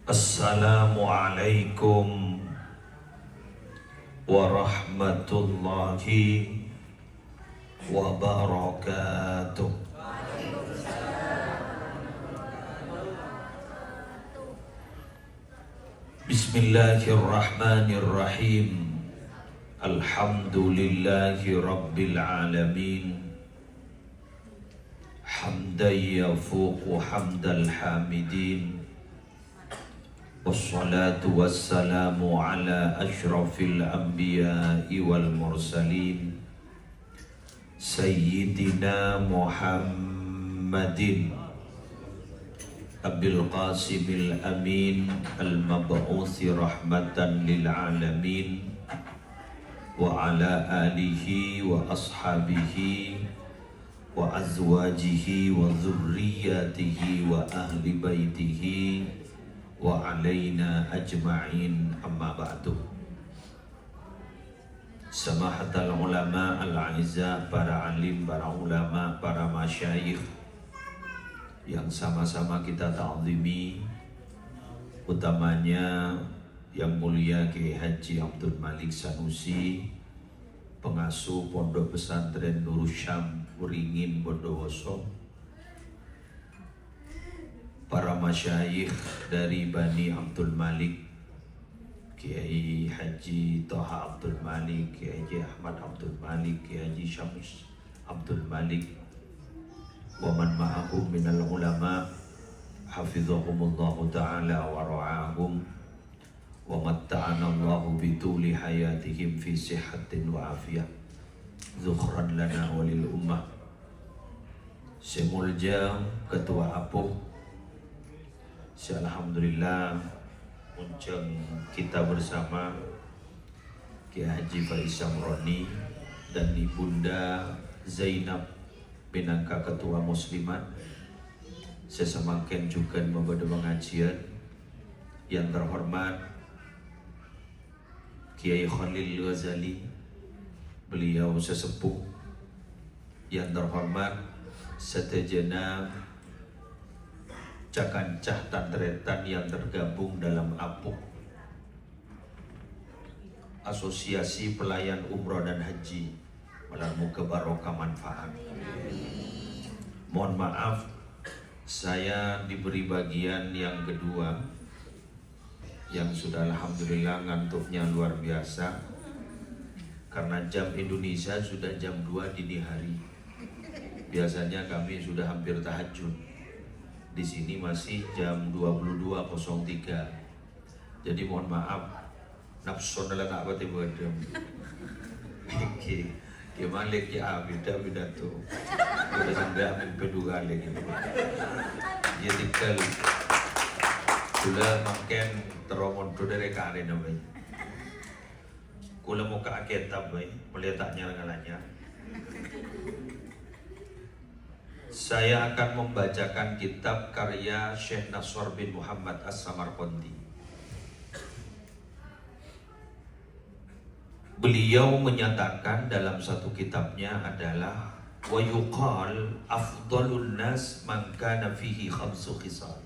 Assalamualaikum warahmatullahi wabarakatuh. Bismillahirrahmanirrahim. Alhamdulillahi rabbil alamin. Hamdan yafuqu hamdal hamidin. Wassalatu wassalamu ala ashrafil anbiya'i wal mursalin Sayyidina Muhammadin Abil Qasimil Amin Al-Mab'uthi rahmatan lil alamin Wa ala alihi wa ashabihi Wa azwajihi wa dhurriyatihi wa ahli baitihi wa alaina ajma'in, amma ba'du. Samahatal ulama al-aizza, para alim, para ulama, para masyayikh yang sama-sama kita ta'zimi, utamanya yang mulia Kiai Haji Abdul Malik Sanusi, pengasuh Pondok Pesantren Nurul Syam Uringin Bondowoso, para masyayikh dari Bani Abdul Malik, Kiai Haji Toha Abdul Malik, Kiai Haji Ahmad Abdul Malik, Kiai Haji Syams Abdul Malik, wa man ma'ahum minal ulama hafizahumullahu ta'ala wa ra'ahum wa matta'ana Allahu bituli hayatihim fi sihatin wa afiyah zukhran lana walil ummah. Semulja Ketua Apuh, alhamdulillah muncul kita bersama Kiai Haji Faiz Samroni dan Ibunda Zainab minangka Ketua Muslimat sesemakin juga membaca pengajian. Yang terhormat Kiai Khalil Ghazali, beliau sesepuh. Yang terhormat setejenah cakancah tantretan yang tergabung dalam APUH, Asosiasi Pelayan Umroh dan Haji, muga barokah manfaat. Mohon maaf, saya diberi bagian yang kedua yang sudah alhamdulillah ngantuknya luar biasa karena jam Indonesia sudah jam 2 dini hari. Biasanya kami sudah hampir tahajud. Di sini masih jam 22.03. Jadi mohon maaf, nafsu adalah tak pati bodem. Gimana lagi beda tuh. Kita sampai ambil kedua lagi. Jadi kalau kula makin teromon tu dari karen apa? Kula muka kitab baik, melihatnya ngalanya. Saya akan membacakan kitab karya Syekh Nasr bin Muhammad As-Samarqandi. Beliau menyatakan dalam satu kitabnya adalah wa yuqal afdalun nas man kana fihi khamsu khisal.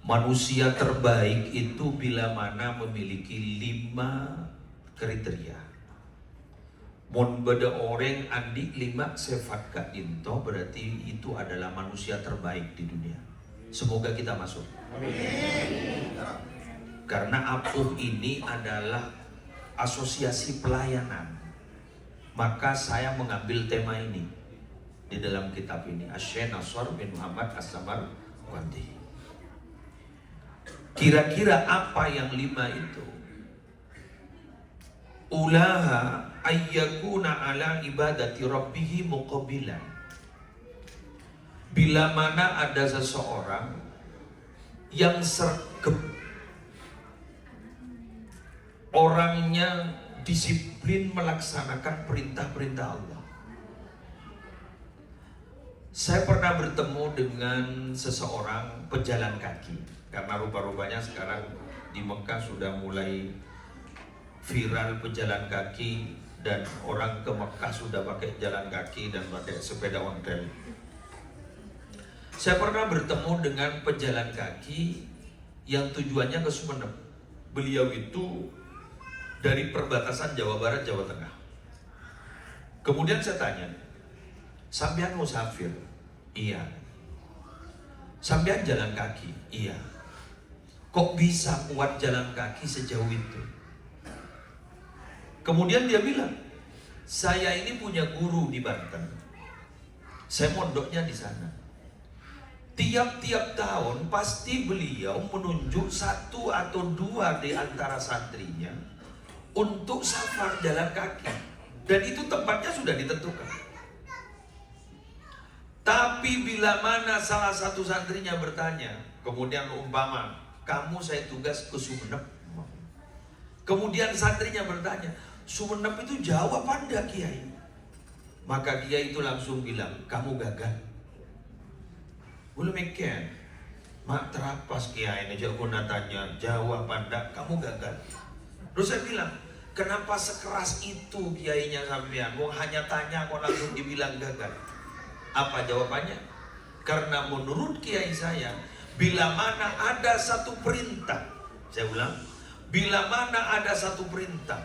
Manusia terbaik itu bila mana memiliki 5 kriteria. Mon beda orang andi 5 sifat ka into, berarti itu adalah manusia terbaik di dunia. Semoga kita masuk. Amin. Karena APUH ini adalah asosiasi pelayanan, maka saya mengambil tema ini di dalam kitab ini, Syekh Nasr bin Muhammad As-Samarqandi. Kira-kira apa yang 5 itu? Ulaha ayyakuna ala ibadati rabbihi muqabilan. Bila mana ada seseorang yang sergap, orangnya disiplin melaksanakan perintah-perintah Allah. Saya pernah bertemu dengan seseorang pejalan kaki, karena rupa-rupanya sekarang di Mekah sudah mulai viral pejalan kaki dan orang ke Mekah sudah pakai jalan kaki dan pakai sepeda ontel. Saya pernah bertemu dengan pejalan kaki yang tujuannya ke Sumeneb. Beliau itu dari perbatasan Jawa Barat, Jawa Tengah. Kemudian saya tanya, sampean musafir? Iya. Sampean jalan kaki? Iya. Kok bisa kuat jalan kaki sejauh itu? Kemudian dia bilang, saya ini punya guru di Banten. Saya mondoknya di sana. Tiap-tiap tahun pasti beliau menunjuk 1 atau 2 di antara santrinya untuk safar jalan kaki. Dan itu tempatnya sudah ditentukan. Tapi bila mana salah satu santrinya bertanya, kemudian umpama, kamu saya tugas ke Sumeneb. Kemudian santrinya bertanya, Sumeneb itu jauh apa enggak Kiai? Maka Kiai itu langsung bilang, kamu gagal. Belum ikan, mak terapas Kiai aja aku tanya, jauh apa enggak? Kamu gagal. Terus saya bilang, kenapa sekeras itu Kiainya sampean? Mau hanya tanya kok langsung dibilang gagal. Apa jawabannya? Karena menurut Kiai saya, bila mana ada satu perintah, saya ulang, bila mana ada satu perintah,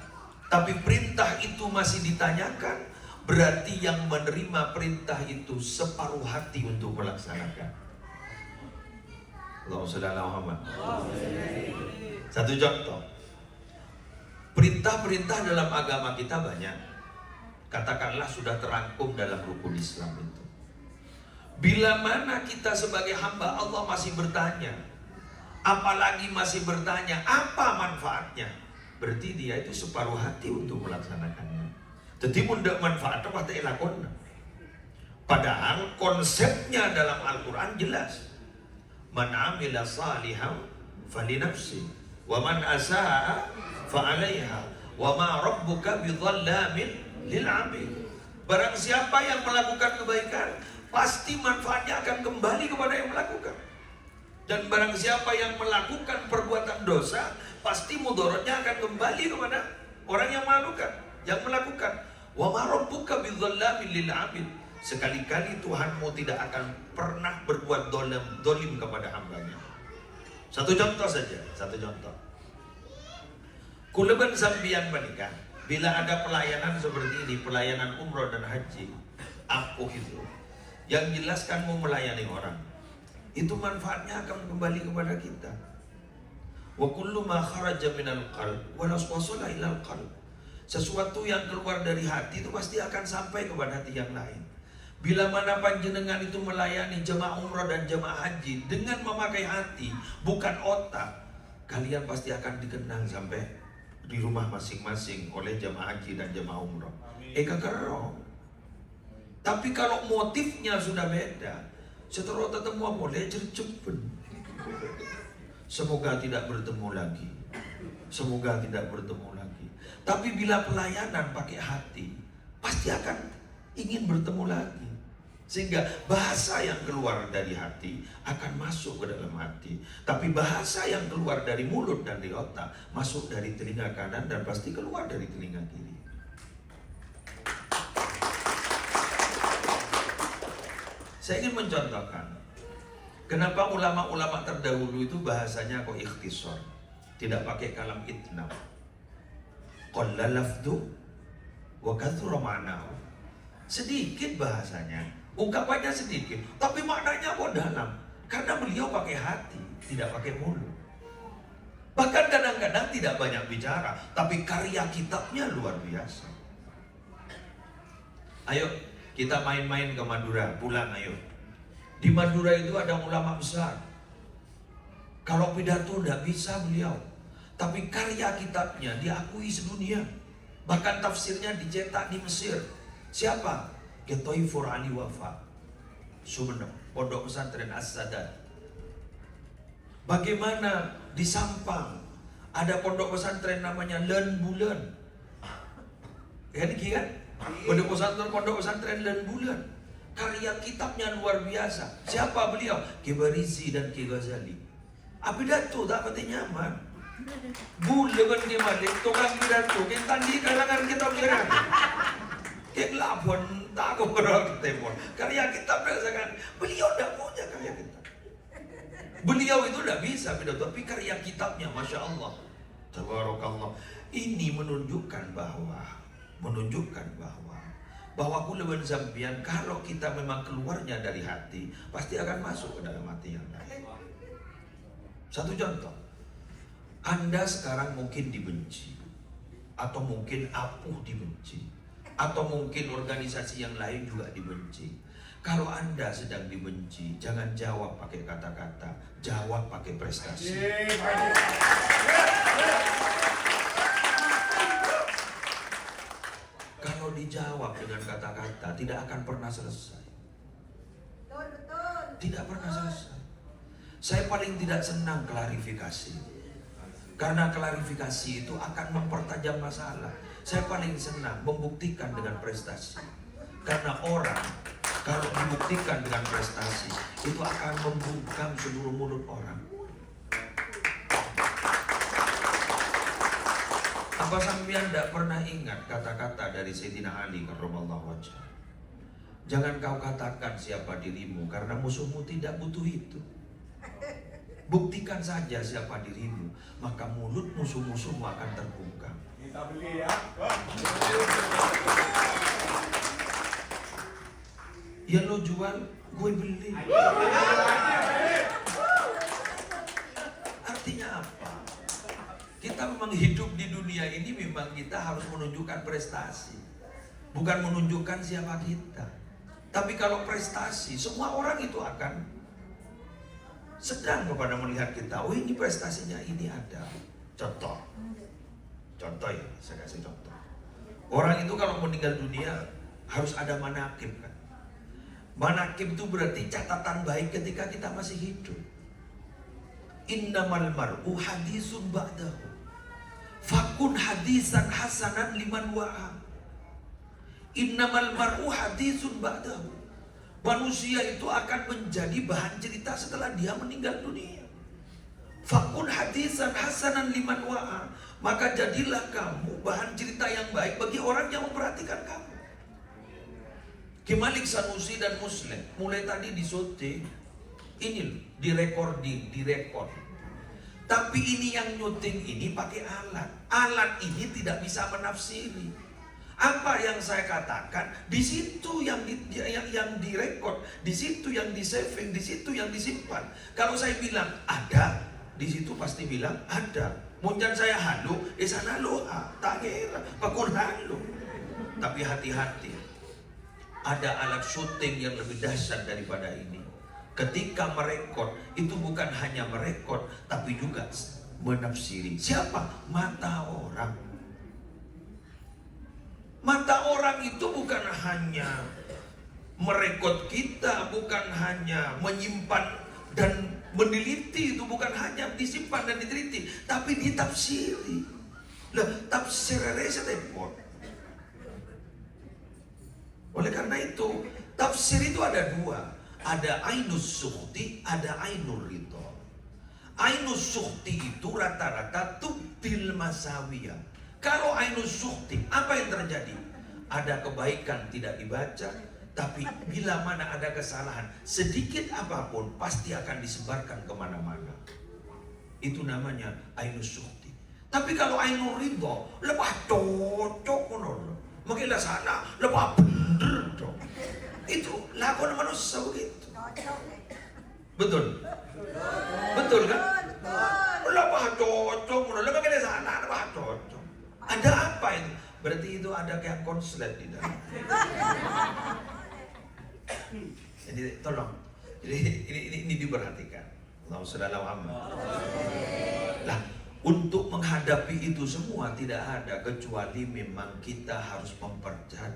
tapi perintah itu masih ditanyakan, berarti yang menerima perintah itu separuh hati untuk melaksanakan. Allahumma shalli ala Muhammad. Satu contoh, perintah-perintah dalam agama kita banyak. Katakanlah sudah terangkum dalam rukun Islam itu. Bila mana kita sebagai hamba Allah masih bertanya, apalagi masih bertanya apa manfaatnya, berarti dia itu separuh hati untuk melaksanakannya. Jadi mudah manfaatnya pasti lakon. Padahal konsepnya dalam Al-Quran jelas. Man amila salihan falinafsi, wa man asaa fa'alaiha, wa ma rabbuka bidhallamin lil 'abid. Barang siapa yang melakukan kebaikan, pasti manfaatnya akan kembali kepada yang melakukan. Dan barang siapa yang melakukan perbuatan dosa, pasti mudaratnya akan kembali kepada orang yang melakukan. Wa ma rabbuka bidzallamin lil 'abid. Sekali-kali Tuhanmu tidak akan pernah berbuat dolim kepada hambanya. Satu contoh saja, satu contoh. Kuleban sambian menikah, bila ada pelayanan seperti ini, pelayanan umroh dan haji, ampuh itu, yang jelas kan mau melayani orang, itu manfaatnya akan kembali kepada kita. Wa kullu ma kharaja minal qalb wa wasala ilal qalb. Sesuatu yang keluar dari hati itu pasti akan sampai kepada hati yang lain. Bila mana panjenengan itu melayani jemaah umrah dan jemaah haji dengan memakai hati, bukan otak, kalian pasti akan dikenang sampai di rumah masing-masing oleh jemaah haji dan jemaah umrah. Kekero. Tapi kalau motifnya sudah beda, setelah ketemu boleh cepet. Semoga tidak bertemu lagi. Semoga tidak bertemu lagi. Tapi bila pelayanan pakai hati, pasti akan ingin bertemu lagi. Sehingga bahasa yang keluar dari hati akan masuk ke dalam hati. Tapi bahasa yang keluar dari mulut dan dari otak masuk dari telinga kanan dan pasti keluar dari telinga kiri. Saya ingin mencontohkan kenapa ulama-ulama terdahulu itu bahasanya kok ikhtisar, tidak pakai kalam itnab. Qalla lafdu wa kathura ma'nahu. Sedikit bahasanya, ungkapannya sedikit, tapi maknanya kok dalam. Karena beliau pakai hati, tidak pakai mulut. Bahkan kadang-kadang tidak banyak bicara, tapi karya kitabnya luar biasa. Ayo kita main-main ke Madura, pulang ayo. Di Madura itu ada ulama besar. Kalau pidato tidak bisa beliau, tapi karya kitabnya diakui sedunia. Bahkan tafsirnya dicetak di Mesir. Siapa? Ketoifur Ali Wafa, Sumeneb, Pondok Pesantren As-Sadat. Bagaimana di Sampang ada pondok pesantren namanya Len Bulan. Kan? Pondok pesantren Len Bulan. Karya kitabnya luar biasa. Siapa beliau? Ki Barizi dan Ki Ghazali. Pidato tak pati nyaman. Bulan di Malik, tukang pidato. Kita di kalangan kitab gerak. Kayak lapon, tak aku berang temor. Karya kitab berdasarkan beliau tidak punya karya Beliau itu tidak bisa pidato, tapi karya kitabnya, Masya Allah, Tabarakallah. Ini menunjukkan bahwa kulawan zambian, kalau kita memang keluarnya dari hati, pasti akan masuk ke dalam hati yang lain. Satu contoh, Anda sekarang mungkin dibenci, atau mungkin Apuh dibenci, atau mungkin organisasi yang lain juga dibenci. Kalau Anda sedang dibenci, jangan jawab pakai kata-kata, jawab pakai prestasi. Kalau dijawab dengan kata-kata, tidak akan pernah selesai. Tidak pernah selesai. Saya paling tidak senang klarifikasi, karena klarifikasi itu akan mempertajam masalah. Saya paling senang membuktikan dengan prestasi, karena orang kalau dibuktikan dengan prestasi itu akan membungkam seluruh mulut orang. Apa sampean tidak pernah ingat kata-kata dari Sayyidina Ali karramallahu wajhah? Jangan kau katakan siapa dirimu, karena musuhmu tidak butuh itu. Buktikan saja siapa dirimu, maka mulut musuh-musuhmu akan terbungkam. Kita beli ya. Ya lo jual, gue beli. Artinya apa? Kita memang hidup di dunia ini, memang kita harus menunjukkan prestasi, bukan menunjukkan siapa kita. Tapi kalau prestasi, semua orang itu akan sedang kepada melihat kita. Oh, ini prestasinya, ini ada. Contoh ya, saya kasih contoh. Orang itu kalau meninggal dunia harus ada manaqib kan. Manaqib itu berarti catatan baik ketika kita masih hidup. Innamal mar'u hadisun ba'dahu, fakun hadisan hasanan liman wa'a. Innamal mar'u hadisun ba'dahu. Manusia itu akan menjadi bahan cerita setelah dia meninggal dunia. Fakun hadisan hasanan liman wa'a. Maka jadilah kamu bahan cerita yang baik bagi orang yang memperhatikan kamu. Ki Malik Sanusi dan Muslim mulai tadi disyuting, ini loh, direkor. Tapi ini yang nyuting ini pakai alat. Alat ini tidak bisa menafsiri. Apa yang saya katakan, di situ yang direkod, di situ yang di-saving, di situ yang disimpan. Kalau saya bilang ada, di situ pasti bilang ada. Muncan saya halu, di sana loa, tak kira, pakun halu. Tapi hati-hati, ada alat syuting yang lebih dahsyat daripada ini. Ketika merekod, itu bukan hanya merekod, tapi juga menafsiri. Siapa? Mata orang. Mata orang itu bukan hanya merekod kita, bukan hanya menyimpan dan meneliti, itu bukan hanya disimpan dan diteliti, tapi ditafsiri. Lah, tafsir resa tepot. Oleh karena itu, tafsir itu ada dua. Ada ainus sukhti, ada ainur ridho. Ainus sukhti itu rata-rata tubdil masawiyah. Kalau ainus sukhti, apa yang terjadi? Ada kebaikan tidak dibaca, tapi bila mana ada kesalahan, sedikit apapun pasti akan disebarkan kemana-mana. Itu namanya ainus sukhti. Tapi kalau ainur ridho, lebah cocok menurut. Makilah sana, lebah bener dong. Itu lakon manusia begitu. Betul? Betul kan? Lebah cocok menurut. Makilah sana, lebah cocok. Ada apa itu? Berarti itu ada kayak konslet di dalam. Jadi tolong, ini diperhatikan. Allahu sallallahu alaihi wasallam. Lah, untuk menghadapi itu semua tidak ada kecuali memang kita harus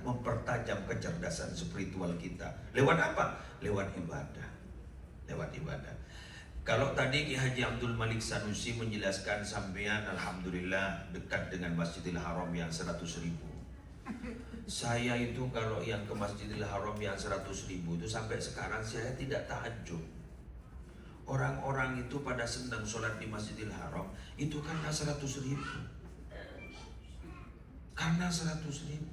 mempertajam kecerdasan spiritual kita. Lewat apa? Lewat ibadah. Lewat ibadah. Kalau tadi Ki Haji Abdul Malik Sanusi menjelaskan sampean alhamdulillah dekat dengan Masjidil Haram yang 100.000. Saya itu kalau yang ke Masjidil Haram yang 100.000 itu sampai sekarang saya tidak takjub. Orang-orang itu pada senang sholat di Masjidil Haram itu karena 100.000. Karena 100.000.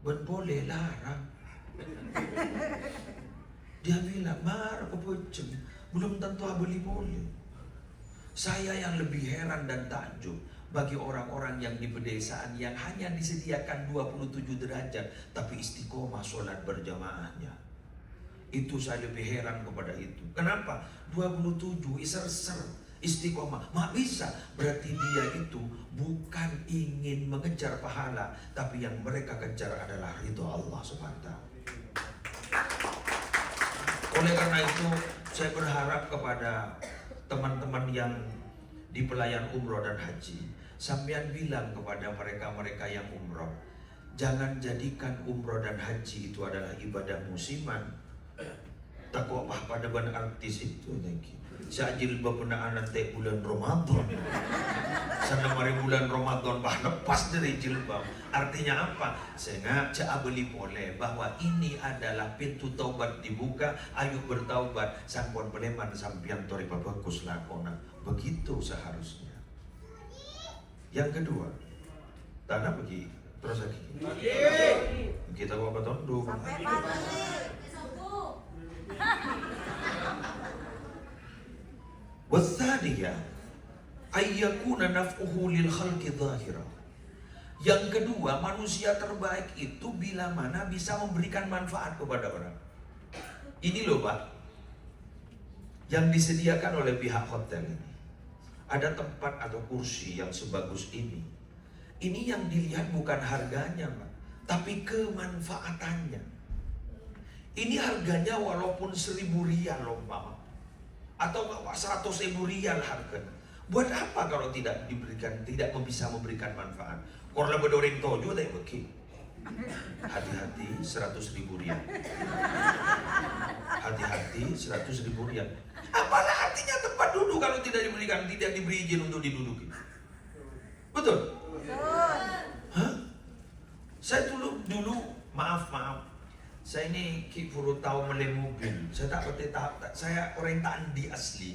Ben boleh larang. Dia bilang, mar aku poceng, belum tentu beli boleh. Saya yang lebih heran dan takjub bagi orang-orang yang di pedesaan yang hanya disediakan 27 derajat tapi istiqomah sholat berjamaahnya. Itu saya lebih heran kepada itu. Kenapa? 27 iser-ser istiqomah. Mak bisa. Berarti dia itu bukan ingin mengejar pahala, tapi yang mereka kejar adalah ridho Allah SWT. Oleh karena itu saya berharap kepada teman-teman yang di pelayan umroh dan haji, sampean bilang kepada mereka-mereka yang umroh, jangan jadikan umroh dan haji itu adalah ibadah musiman. Takut apa pada ban artis itu lagi. Sajil bapena anak teh bulan Ramadan. Sana mari bulan Ramadan bah lepas dari jilbab. Artinya apa? Saya ngajak beli boleh bahwa ini adalah pintu taubat dibuka. Ayo bertaubat. Sampun beleman sampian tori bagus lakona. Begitu seharusnya. Yang kedua, tanah bagi terus lagi. Kita bawa tondong. Sampai pagi. Wathaniya ayyakuna naf'uhu lil khalqi dhahira. Yang kedua, manusia terbaik itu bila mana bisa memberikan manfaat kepada orang. Ini loh Pak, yang disediakan oleh pihak hotel ini. Ada tempat atau kursi yang sebagus ini. Ini yang dilihat bukan harganya Pak, tapi kemanfaatannya. Ini harganya walaupun 1.000 rial loh Pak, atau 100.000 rial harganya. Buat apa kalau tidak diberikan, tidak bisa memberikan manfaat? Korla bedoreng tojo tak beki. Hati-hati 100.000 rial. Hati-hati 100.000 rial. Apalah artinya tempat duduk kalau tidak diberikan, tidak diberi izin untuk diduduki? Betul? Hah? Saya dulu maaf. Saya ini kifuru tahu melem mobil. Saya tak berarti saya orang Tandi asli.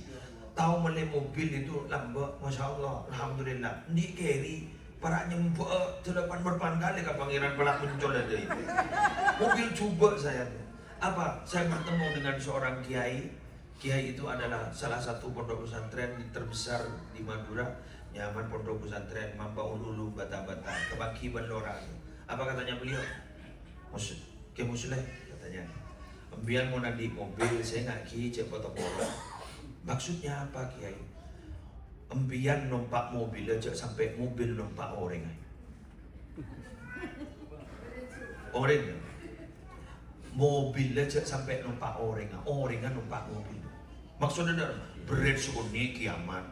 Tahu melem mobil itu lambat, masya Allah, alhamdulillah. Di keri para nyempuk depan berpan kali ke pangeran pelak muncul ada itu. Mobil coba saya. Apa? Saya bertemu dengan seorang kiai. Kiai itu adalah salah satu pondok pesantren terbesar di Madura. Nyaman pondok pesantren Mambaul Ulu Bata-Bata Kebaki Bandora. Apa katanya beliau? Ke muslim katanya, embian mau nadi mobil, saya nak cek foto-foto. Maksudnya apa Kiai? Embian numpak mobil aja sampai mobil numpak orang. Orang mobil aja sampai numpak orang numpak mobil. Maksudnya berat sekuni kiamat,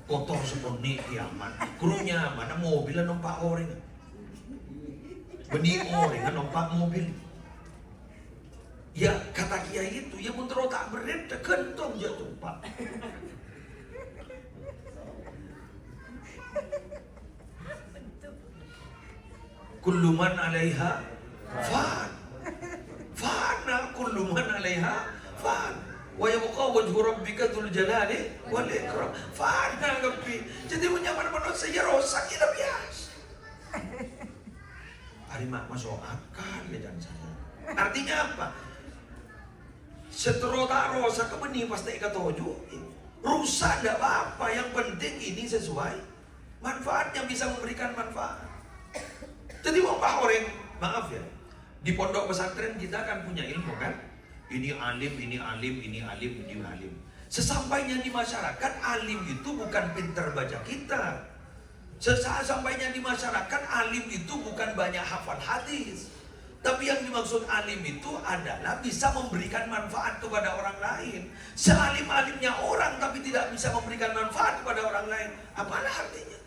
kotor sekuni kiamat. Krunya mana mobilnya numpak orang. Benih orang nompak mobil. Ya kata kiai itu, ya muntro tak berat, kentong jatuh Pak. Kullu man 'alaiha fan. Fana kullu man 'alaiha fan. Wa yabqa wajhu rabbika dzul jalali wal ikram. Fana lebih. Jadi menyaman manusia rosak ya biasa. Mak masuk akal ya jangan saya. Artinya apa? Seterota rosa kebeni pasti ketojo. Rusak enggak apa-apa, yang penting ini sesuai manfaatnya, bisa memberikan manfaat. Jadi orang, maaf ya, di pondok pesantren kita kan punya ilmu kan? Ini alim, ini alim, ini alim, ini alim. Sesampainya di masyarakat, alim itu bukan pintar baca kitab. Sesaat sampainya di masyarakat, alim itu bukan banyak hafal hadis. Tapi yang dimaksud alim itu adalah bisa memberikan manfaat kepada orang lain. Sealim-alimnya orang tapi tidak bisa memberikan manfaat kepada orang lain, apalah artinya?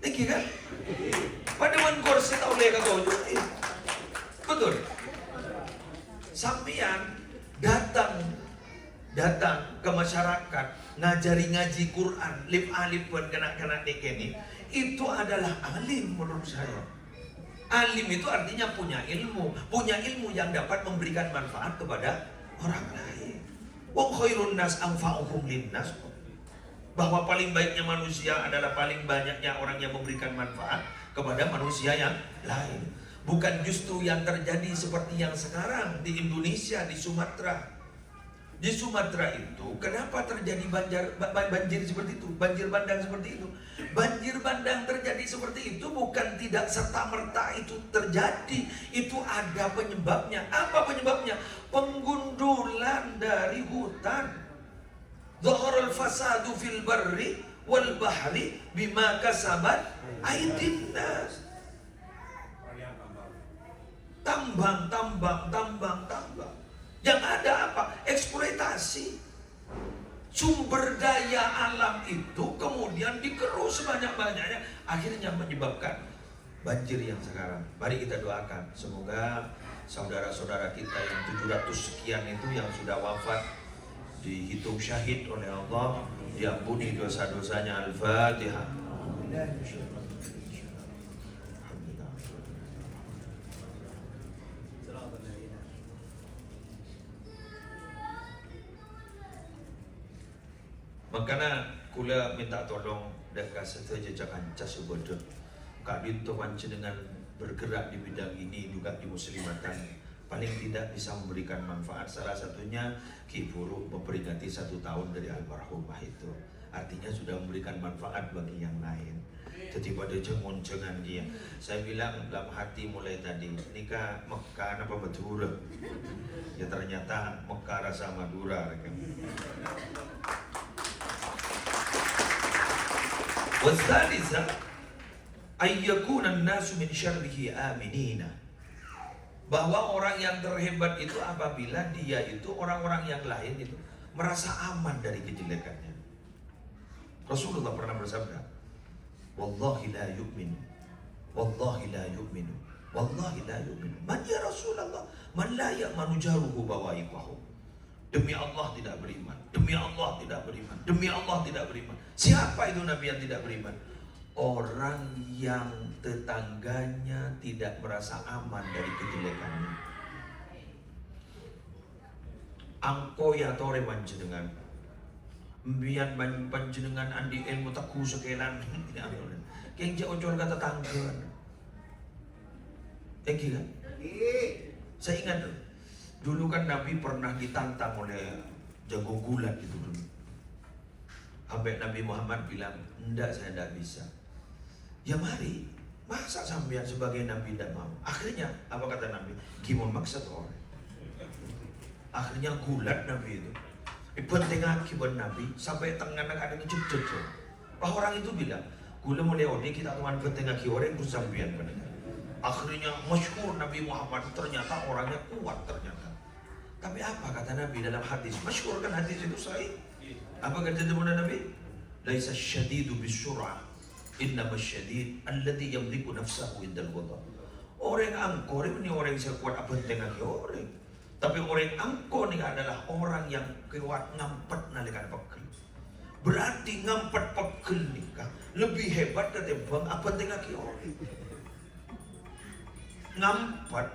Ini kan? Pada kursi tahu leka tujuh. Betul. Sampian datang ke masyarakat, ngajari ngaji Quran, alif pun kena ini, itu adalah alim menurut saya. Alim itu artinya punya ilmu yang dapat memberikan manfaat kepada orang lain. Wa khairun nas anfa'uhum linnas. Bahwa paling baiknya manusia adalah paling banyaknya orang yang memberikan manfaat kepada manusia yang lain. Bukan justru yang terjadi seperti yang sekarang di Indonesia, di Sumatera. Di Sumatera itu kenapa terjadi banjir seperti itu, banjir bandang seperti itu? Banjir bandang terjadi seperti itu bukan tidak serta-merta itu terjadi, itu ada penyebabnya. Apa penyebabnya? Penggundulan dari hutan. Zaharul fasadu fil barri wal bahri bima kasabat aydin nas. Tambang. Yang ada apa? Eksploitasi. Sumber daya alam itu kemudian dikerus sebanyak-banyaknya, akhirnya menyebabkan banjir yang sekarang. Mari kita doakan, semoga saudara-saudara kita yang 700 sekian itu yang sudah wafat dihitung syahid oleh Allah, diampuni dosa-dosanya. Al-Fatihah. Makanya kula minta tolong dekat setuju jangan cas bodoh. Kak Dinto dengan bergerak di bidang ini juga di muslimatan paling tidak bisa memberikan manfaat. Salah satunya Ki Buruk memperingati 1 tahun dari almarhumah itu. Artinya sudah memberikan manfaat bagi yang lain. Jadi pada jengon-jengan dia, saya bilang dalam hati mulai tadi, nikah Mekah apa Madura? Ya ternyata Mekah rasa Madura. Wasalisa ayyakuna an-nasu min syarrihi aminina. Bahwa orang yang terhebat itu apabila dia itu orang-orang yang lain itu merasa aman dari kejelekannya. Rasulullah pernah bersabda, wallahi la yu'minu, wallahi la yu'minu, wallahi la yu'minu. Man ya Rasulullah, man la ya'manu jaruhu bawa'iqahu. Demi Allah tidak beriman, demi Allah tidak beriman, demi Allah tidak beriman. Siapa itu Nabi yang tidak beriman? Orang yang tetangganya tidak merasa aman dari kejelekannya. Angko ya tore panjenengan, mbiyan panjenengan andi ilmu teku sekelan. Kengje ocor kata tetangga. Thank kan? Saya ingat dulu kan Nabi pernah ditantang oleh jago gulat itu dulu. Sampai Nabi Muhammad bilang, enggak, saya tidak bisa. Ya mari, masa sampean sebagai Nabi tidak mau? Akhirnya apa kata Nabi? Gimana maksud orang? Akhirnya gulat Nabi itu. Penting akibat Nabi sampai tengah ada ngejut-jut. Orang itu bilang, gula mulai ode kita tuan penting akibat orang bersambian pada. Akhirnya masyhur Nabi Muhammad ternyata orangnya kuat ternyata. Tapi apa kata Nabi dalam hadis? Masyhur kan hadis itu sahih. Apa kata Nabi? Laisa syadidu bisyur'ah, innama syadid alladhi yamliku nafsahu indal ghadab. Orang angkor ini orang yang kuat apa tengah orang. Tapi orang angkor ini adalah orang yang kuat ngampet nalikan pegel. Berarti ngampet pegel nikah lebih hebat ketimbang apa tengah orang. Ngampet.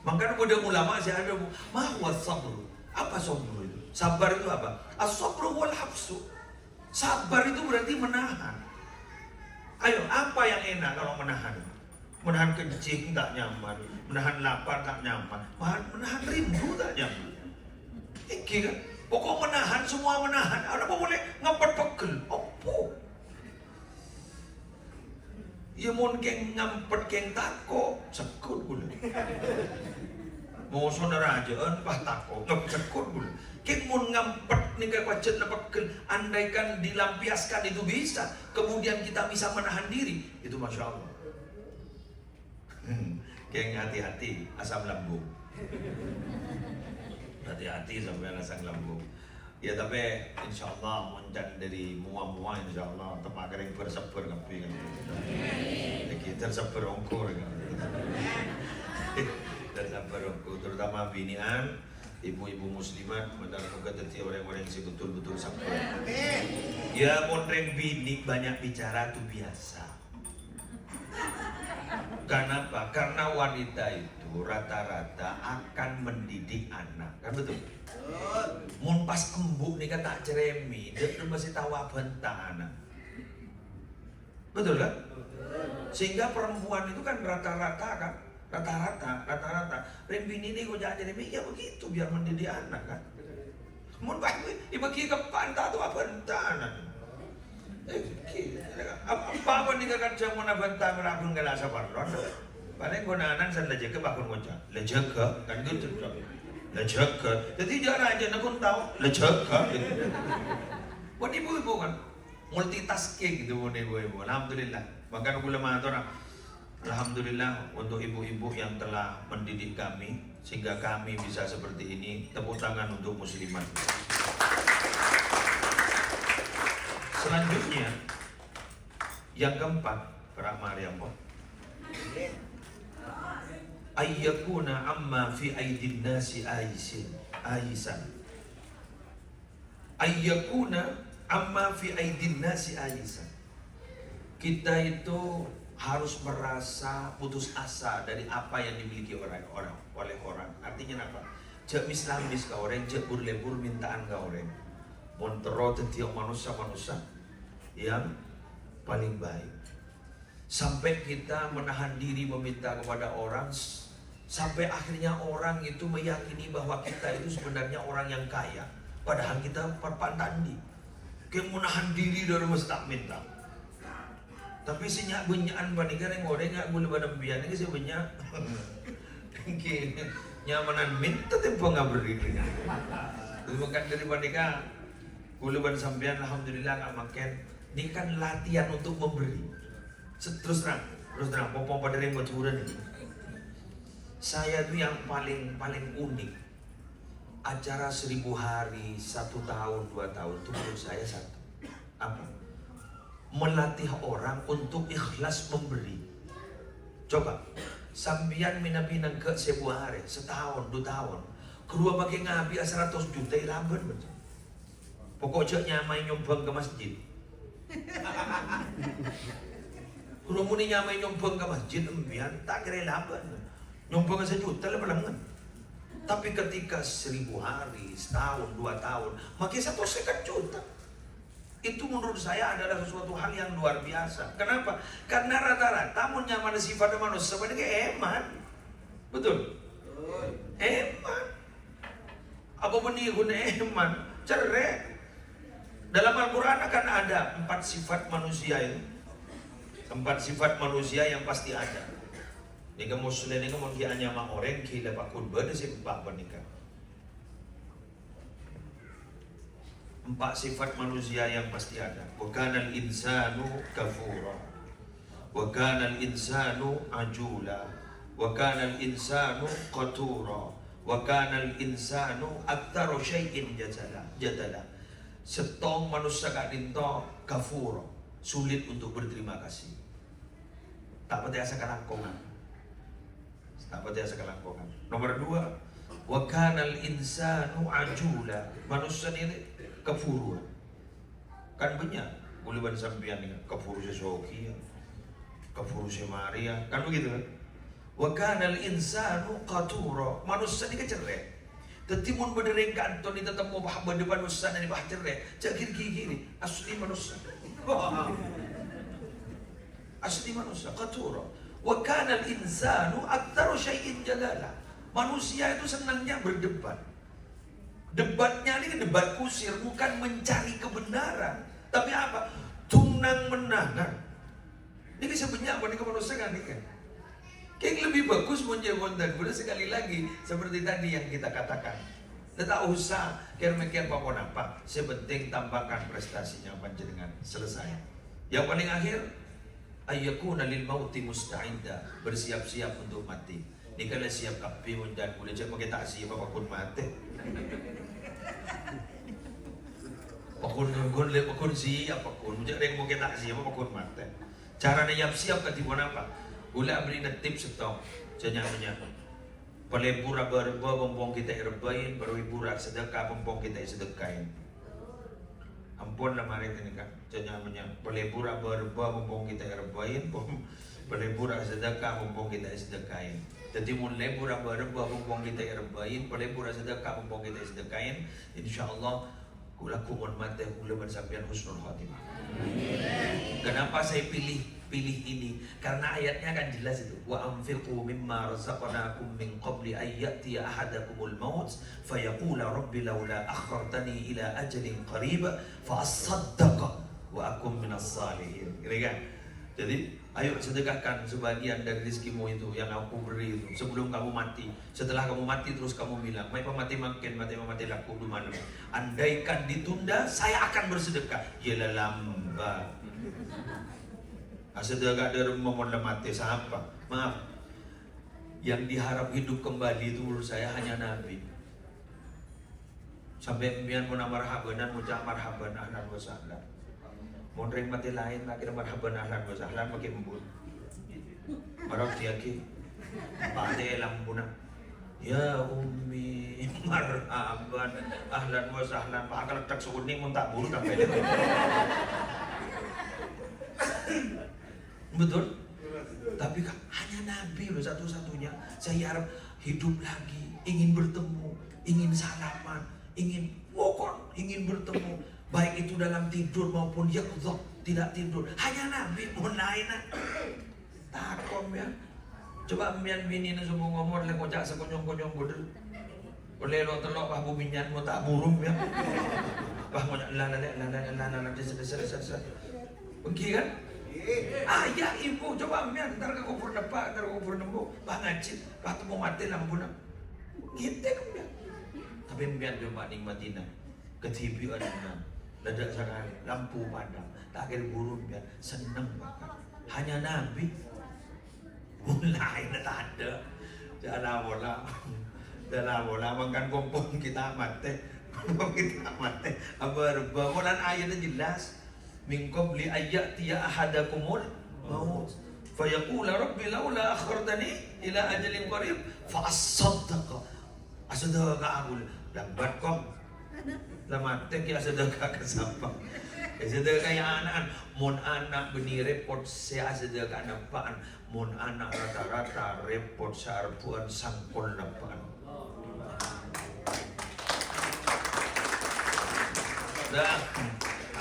Makanya pada ulama saya ada mahwa sabr. Apa sabr itu? Sabar itu apa? As-sabru wal habsu. Sabar itu berarti menahan. Ayo, apa yang enak kalau menahan? Menahan kencing tak nyaman, menahan lapar tak nyaman, menahan rindu tak nyaman. Iki kan? Pokok menahan, semua menahan. Ada apa boleh ngempet pegel? Apa? Ya mungkin ngempet keng tako, sekut pula. Mau saudara aja, pas tako, sekut pula. Keng mun ngempet nih pacet lepegel, andaikan dilampiaskan itu bisa, kemudian kita bisa menahan diri, itu masya Allah. Keng hati-hati asam lambung, hati-hati sampai asam lambung. Ya tapi insya Allah muncan dari mua-mua insya Allah tempat kering berseber kapi kan. Kita terseber ongkor kan. Terseber ongkor terutama binian. Ibu-ibu muslimat mudah-mudahan jadi orang-orang yang betul-betul sabar. Ya monreng bini banyak bicara itu biasa. Kenapa? Karena wanita itu rata-rata akan mendidik anak, kan betul? Mun pas embuk nih kan tak ceremi, dia masih tahu bantah anak. Betul kan? Sehingga perempuan itu kan rata-rata kan, rata-rata. Rembini ini kok jadi ya begitu biar mendidik anak kan. Mun baik, ibagi kapan tak tu apa entanan. Apa ni kan jangan nak bantah merabun kalau sabar lor. Paling gunakan san lejek bakun ngoja. Lejek kan gitu. Lejek. Jadi jangan aja nak pun tahu lejek. Buat ibu-ibu kan multitasking gitu buat ibu-ibu. Alhamdulillah. Bahkan ulama itu alhamdulillah untuk ibu-ibu yang telah mendidik kami sehingga kami bisa seperti ini. Tepuk tangan untuk muslimat. Selanjutnya yang keempat, para Maryam, ayyakuna amma fi aidin nasi aisan. Ayyakuna amma fi aidin nasi aisan. Kita itu harus merasa putus asa dari apa yang dimiliki oleh orang. Artinya apa? Jak mislamis ka orang, jak burlebur mintaan ka orang. Montero tetiak manusia yang paling baik. Sampai kita menahan diri meminta kepada orang, sampai akhirnya orang itu meyakini bahwa kita itu sebenarnya orang yang kaya. Padahal kita perpandandi. Kita menahan diri dari mesti minta. Tapi sinyak benyaan bandingkan yang orang nggak boleh pada biar ini sebenarnya nyamanan minta tempo nggak berdiri. Bukan dari bandingkan uluban sampean alhamdulillah nggak makan. Ini kan latihan untuk memberi. Terus terang, popom pada yang bocoran ini. Saya tuh yang paling unik. Acara 1000 hari, 1 tahun, 2 tahun itu menurut saya satu. Apa? Melatih orang untuk ikhlas memberi. Coba, sambian minapinang ke 10 hari, setahun, 2 tahun. Kedua pakai ngabi 100 juta ilaban betul. Pokoknya nyamai nyumbang ke masjid. Kalau muni nyamai nyumbang ke masjid, empian tak kira laban. Nyumbang ke 1 juta lah belangan. Tapi ketika 1000 hari, setahun, 2 tahun, makin 1 juta. Itu menurut saya adalah sesuatu hal yang luar biasa. Kenapa? Karena rata-rata mau nyaman sifat manusia sebenarnya hemat. Betul? Hemat. Apa benih guna hemat? Cerai. Dalam Al-Quran akan ada 4 sifat manusia itu. 4 sifat manusia yang pasti ada. Jika muslim ini mungkin hanya orang kila pakun berde simpak bernikah. 4 sifat manusia yang pasti ada. Wa kana al-insanu kafura. Wa kana al-insanu ajula. Wa kana al-insanu qatura. Wa kana al-insanu aktsara syai'in jadala. Setong manusia kak dinto kafur, sulit untuk berterima kasih. Tak pati asa kalangkongan. Nomor 2, wa kanal insanu ajula. Manusia ini kefuruan. Kan banyak buliban sampian ini kefuru sesoki, kefuru semaria, kan begitu kan? Wa kanal insanu qatura. Manusia ini kecerek. Tetimun berdering kanton ini tetap mau berdepan manusia dan dibahas cerai. Cak kiri asli manusia. Asli manusia qatura. Wa kana al-insanu aktsaru syai'in jalala. Manusia itu senangnya berdebat. Debatnya ini debat kusir, bukan mencari kebenaran, tapi apa? Tunang menangan. Ini sebenarnya apa nih manusia kan ini kan? Kayak lebih bagus menjawab dan benar sekali lagi seperti tadi yang kita katakan. Tak usah mikir apa, sepenting tambahkan prestasinya panjenengan selesai. Yang paling akhir, ayyakuna lil mauti musta'ida, bersiap-siap untuk mati. Ini kalau siap kapi dan boleh cek pakai taksi apapun mati. Pakun siap pakun, cek yang pakai taksi apapun mati. Caranya siap ketibuan apa? Ula beri tips setong, jenyanya. Pelebura berba pompong kita erbain, berwibura sedekah pompong kita sedekahin. Ampun lah mari ini kan, jenyanya. Pelebura berba pompong kita erbain, pelebura sedekah pompong kita sedekahin. Jadi mun lebura berba pompong kita erbain, pelebura sedekah pompong kita sedekahin. Insyaallah kula kumon mate kula bersampian husnul khatimah. Kenapa saya pilih pilih ini karena ayatnya kan jelas itu. Wa anfiqu mimma razaqnakum min qabli an ya'tiya ahadakumul maut fayaqula rabbi laula akhartani ila ajalin qarib fa asaddaqa wa akum minas salihin. Kira kan? Jadi ayo sedekahkan sebagian dari rezekimu itu yang aku beri itu sebelum kamu mati. Setelah kamu mati terus kamu bilang, "Mai pamati makin, mati laku du mana." Andaikan ditunda, saya akan bersedekah. Yalah lambat. Sedekah dari momon mati siapa? Maaf. Yang diharap hidup kembali itu menurut saya hanya Nabi. Sampai pian mun marhaban dan ucap marhaban ahlan wa sahlan. Mun ring mati lain tak kira marhaban ahlan wa sahlan makin embun. Marok diaki. Pade lambuna. Ya ummi marhaban ahlan wa sahlan. Pak kalau tak sukuning mun tak buru sampai. Betul? Tapi kan hanya Nabi loh satu-satunya. Saya harap hidup lagi, ingin bertemu, ingin salaman, ingin bertemu. Baik itu dalam tidur maupun yaqdzah, tidak tidur. Hanya Nabi mun lain takom ya. Coba mian bini na semua ngomong le kocak sekonyong-konyong bodel. Oleh lo telok bah buminyan mo tak burung ya. Bah mo lala desa. Pergi kan? Ayah ibu coba mian ntar ke kubur depan, ntar ke kubur nembu, bah ngacit, bah temu mati lampu nak. Gitu kan? Tapi mian cuma nikmatina. Ketibi ada ledak sekali, lampu padam, tak kira burung biar senang banget. Hanya Nabi, mulai tak ada. Jangan bola, makan kompong kita mati, Apa bulan ayatnya jelas. Min qabli ayyatiya ahadakumul maut fayaqula rabbi laula akhartani ila ajalin qarib fa asaddaqa. Asaddaqa aku lambat kok. Lamate ki asaddaqa ke siapa? Asaddaqa ya anak mun anak beni repot se asaddaqa nampaan mun anak rata-rata repot sarpuan sangkol nampaan. Dah.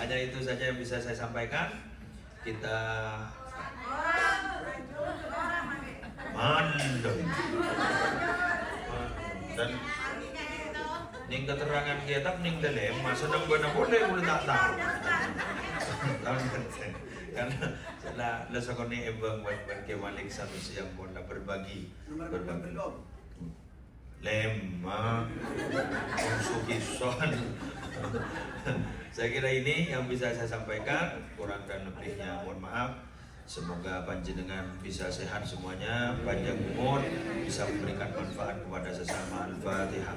Hanya itu saja yang bisa saya sampaikan. Kita mandem. Dan ning keterangan kita ning dalam masa nang boleh tak tahu. Karena setelah lesakoni ebang berkewalik satu siang pun berbagi. Lema Sukison. Saya kira ini yang bisa saya sampaikan. Kurang dan lebihnya mohon maaf. Semoga panjenengan bisa sehat semuanya, panjang umur, bisa memberikan manfaat kepada sesama. Al-Fatihah.